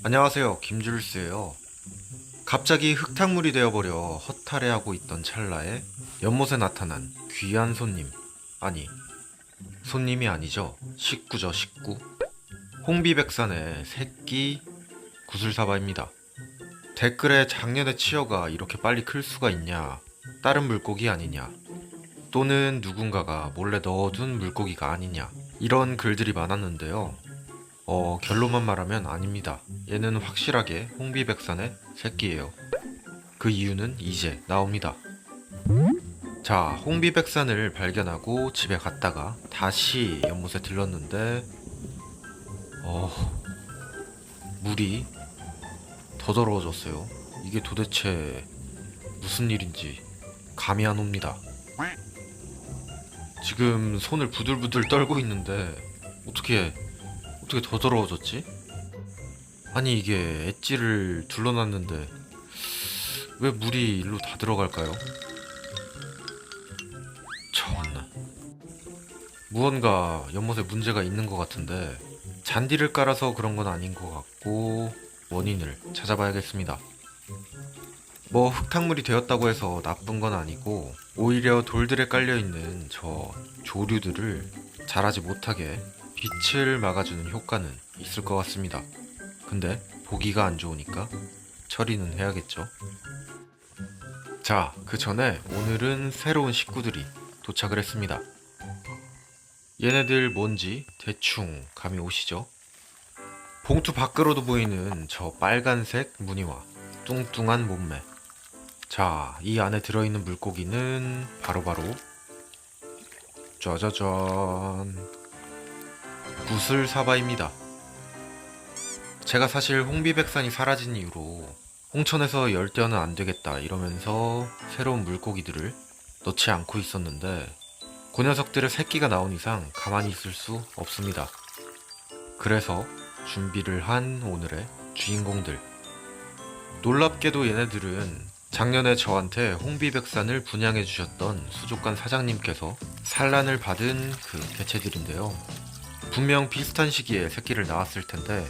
안녕하세요, 김줄스예요. 갑자기 흙탕물이 되어버려 허탈해하고 있던 찰나에 연못에 나타난 귀한 손님. 아니, 손님이 아니죠. 식구죠, 식구. 홍비백산의 새끼 구슬사바입니다. 댓글에 작년에 치어가 이렇게 빨리 클 수가 있냐, 다른 물고기 아니냐, 또는 누군가가 몰래 넣어둔 물고기가 아니냐, 이런 글들이 많았는데요. 결론만 말하면 아닙니다. 얘는 확실하게 홍비백산의 새끼예요. 그 이유는 이제 나옵니다. 자, 홍비백산을 발견하고 집에 갔다가 다시 연못에 들렀는데 물이 더 더러워졌어요. 이게 도대체 무슨 일인지 감이 안 옵니다. 지금 손을 부들부들 떨고 있는데 어떻게 더 더러워졌지? 아니, 이게 엣지를 둘러놨는데 왜 물이 일로 다 들어갈까요? 참나. 무언가 연못에 문제가 있는 것 같은데 잔디를 깔아서 그런 건 아닌 것 같고 원인을 찾아봐야겠습니다. 뭐 흙탕물이 되었다고 해서 나쁜 건 아니고 오히려 돌들에 깔려있는 저 조류들을 자라지 못하게 빛을 막아주는 효과는 있을 것 같습니다. 근데 보기가 안 좋으니까 처리는 해야겠죠. 자, 그 전에 오늘은 새로운 식구들이 도착을 했습니다. 얘네들 뭔지 대충 감이 오시죠? 봉투 밖으로도 보이는 저 빨간색 무늬와 뚱뚱한 몸매. 자, 이 안에 들어있는 물고기는 바로바로 짜자잔, 구슬사바입니다. 제가 사실 홍비백산이 사라진 이후로 홍천에서 열대어는 안 되겠다 이러면서 새로운 물고기들을 넣지 않고 있었는데 그 녀석들의 새끼가 나온 이상 가만히 있을 수 없습니다. 그래서 준비를 한 오늘의 주인공들. 놀랍게도 얘네들은 작년에 저한테 홍비백산을 분양해 주셨던 수족관 사장님께서 산란을 받은 그 개체들인데요. 분명 비슷한 시기에 새끼를 낳았을 텐데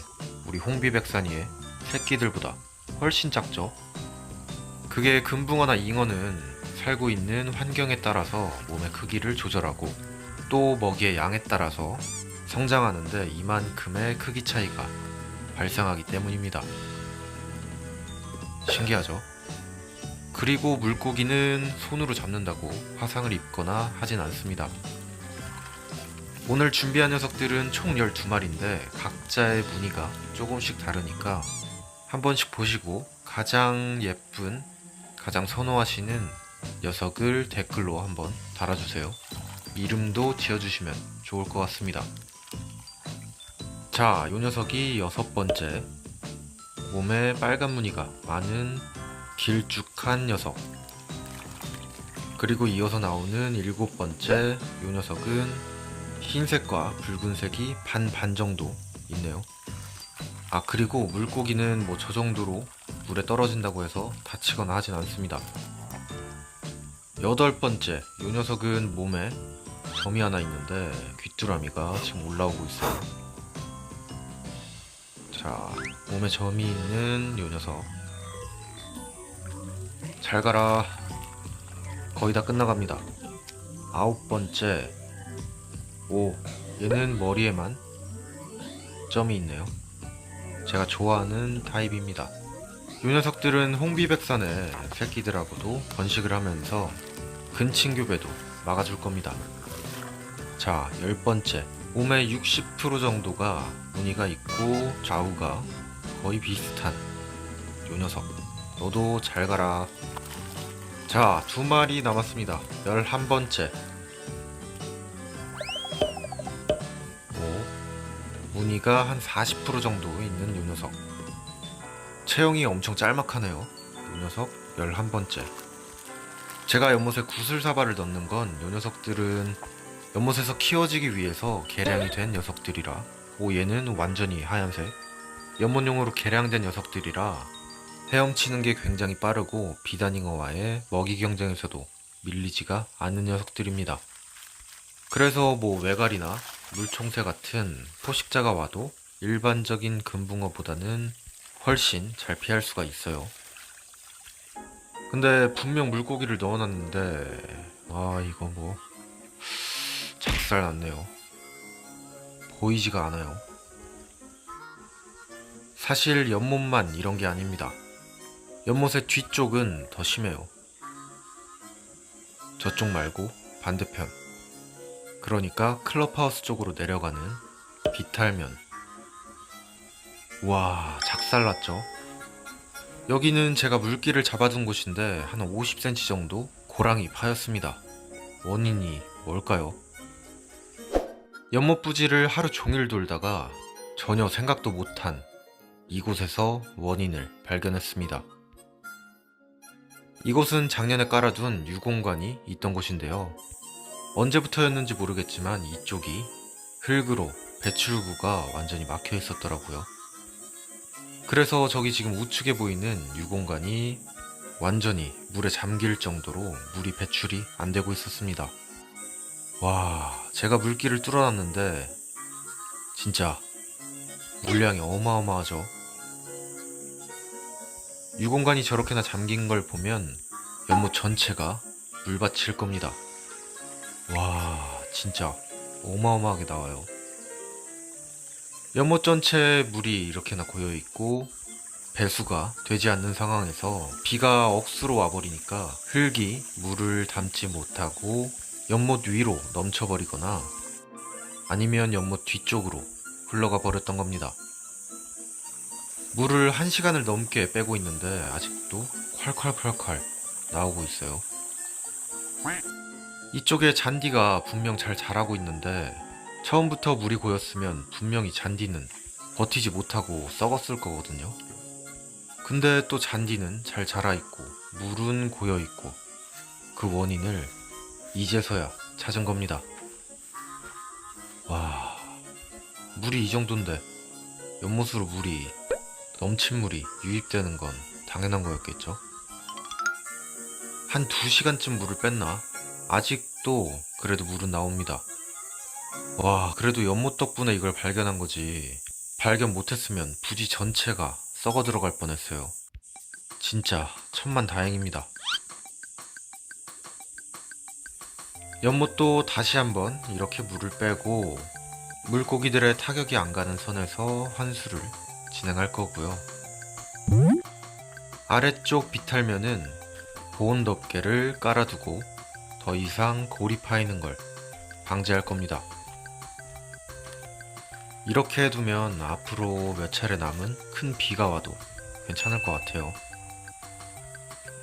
우리 홍비백산이의 새끼들보다 훨씬 작죠. 그게 금붕어나 잉어는 살고 있는 환경에 따라서 몸의 크기를 조절하고 또 먹이의 양에 따라서 성장하는데 이만큼의 크기 차이가 발생하기 때문입니다. 신기하죠? 그리고 물고기는 손으로 잡는다고 화상을 입거나 하진 않습니다. 오늘 준비한 녀석들은 총 12마리인데 각자의 무늬가 조금씩 다르니까 한 번씩 보시고 가장 예쁜, 가장 선호하시는 녀석을 댓글로 한번 달아주세요. 이름도 지어주시면 좋을 것 같습니다. 자, 요 녀석이 6번째, 몸에 빨간 무늬가 많은 길쭉한 녀석. 그리고 이어서 나오는 7번째, 요 녀석은 흰색과 붉은색이 반반 정도 있네요. 아, 그리고 물고기는 뭐 저 정도로 물에 떨어진다고 해서 다치거나 하진 않습니다. 8번째, 요 녀석은 몸에 점이 하나 있는데 귀뚜라미가 지금 올라오고 있어요. 자, 몸에 점이 있는 요 녀석. 잘 가라. 거의 다 끝나갑니다. 9번째, 오, 얘는 머리에만 점이 있네요. 제가 좋아하는 타입입니다. 이 녀석들은 홍비백산의 새끼들하고도 번식을 하면서 근친교배도 막아줄 겁니다. 자, 10번째, 몸의 60% 정도가 무늬가 있고 좌우가 거의 비슷한 요 녀석. 너도 잘 가라. 자, 2마리 남았습니다. 11번째, 무늬가 한 40% 정도 있는 요 녀석. 체형이 엄청 짤막하네요. 요 녀석 11번째. 제가 연못에 구슬사바를 넣는 건 요 녀석들은 연못에서 키워지기 위해서 개량이 된 녀석들이라, 오, 얘는 완전히 하얀색. 연못용으로 개량된 녀석들이라 헤엄치는 게 굉장히 빠르고 비단잉어와의 먹이 경쟁에서도 밀리지가 않는 녀석들입니다. 그래서 뭐 외갈이나 물총새 같은 포식자가 와도 일반적인 금붕어보다는 훨씬 잘 피할 수가 있어요. 근데 분명 물고기를 넣어놨는데 이거 뭐 작살 났네요. 보이지가 않아요. 사실 연못만 이런 게 아닙니다. 연못의 뒤쪽은 더 심해요. 저쪽 말고 반대편. 그러니까 클럽하우스 쪽으로 내려가는 비탈면. 와, 작살났죠? 여기는 제가 물기를 잡아둔 곳인데 한 50cm 정도 고랑이 파였습니다. 원인이 뭘까요? 연못 부지를 하루 종일 돌다가 전혀 생각도 못한 이곳에서 원인을 발견했습니다. 이곳은 작년에 깔아둔 유공관이 있던 곳인데요. 언제부터였는지 모르겠지만 이쪽이 흙으로 배출구가 완전히 막혀 있었더라고요. 그래서 저기 지금 우측에 보이는 유공관이 완전히 물에 잠길 정도로 물이 배출이 안 되고 있었습니다. 와, 제가 물기를 뚫어놨는데 진짜 물량이 어마어마하죠. 유공관이 저렇게나 잠긴 걸 보면 연못 전체가 물받칠 겁니다. 와, 진짜 어마어마하게 나와요. 연못 전체에 물이 이렇게나 고여있고 배수가 되지 않는 상황에서 비가 억수로 와버리니까 흙이 물을 담지 못하고 연못 위로 넘쳐버리거나 아니면 연못 뒤쪽으로 흘러가 버렸던 겁니다. 물을 1시간을 넘게 빼고 있는데 아직도 콸콸콸콸 나오고 있어요. 이쪽에 잔디가 분명 잘 자라고 있는데 처음부터 물이 고였으면 분명히 잔디는 버티지 못하고 썩었을 거거든요. 근데 또 잔디는 잘 자라있고 물은 고여있고 그 원인을 이제서야 찾은 겁니다. 와, 물이 이 정도인데 연못으로 넘친 물이 유입되는 건 당연한 거였겠죠. 한 2시간쯤 물을 뺐나? 아직도 그래도 물은 나옵니다. 와, 그래도 연못 덕분에 이걸 발견한 거지. 발견 못했으면 부지 전체가 썩어 들어갈 뻔했어요. 진짜 천만다행입니다. 연못도 다시 한번 이렇게 물을 빼고 물고기들의 타격이 안 가는 선에서 환수를 진행할 거고요. 아래쪽 비탈면은 보온 덮개를 깔아두고 더 이상 골이 파이는 걸 방지할 겁니다. 이렇게 해두면 앞으로 몇 차례 남은 큰 비가 와도 괜찮을 것 같아요.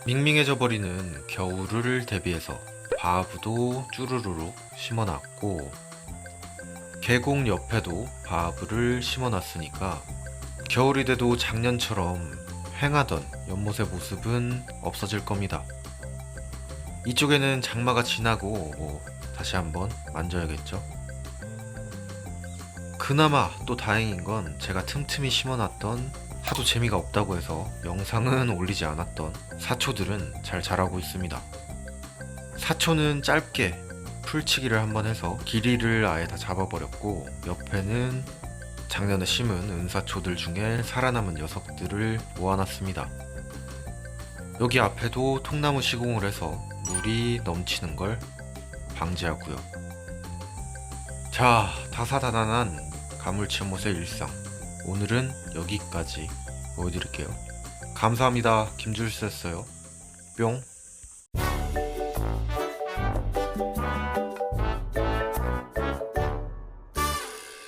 밍밍해져 버리는 겨울을 대비해서 바브도 쭈루루룩 심어놨고 계곡 옆에도 바브를 심어놨으니까 겨울이 돼도 작년처럼 횡하던 연못의 모습은 없어질 겁니다. 이쪽에는 장마가 지나고 다시 한번 만져야겠죠. 그나마 또 다행인 건 제가 틈틈이 심어놨던 하도 재미가 없다고 해서 영상은 올리지 않았던 사초들은 잘 자라고 있습니다. 사초는 짧게 풀치기를 한번 해서 길이를 아예 다 잡아버렸고 옆에는 작년에 심은 은사초들 중에 살아남은 녀석들을 모아놨습니다. 여기 앞에도 통나무 시공을 해서 물이 넘치는 걸 방지하고요. 자, 다사다난한 가물치 연못의 일상, 오늘은 여기까지 보여드릴게요. 감사합니다. 김줄수였어요. 뿅.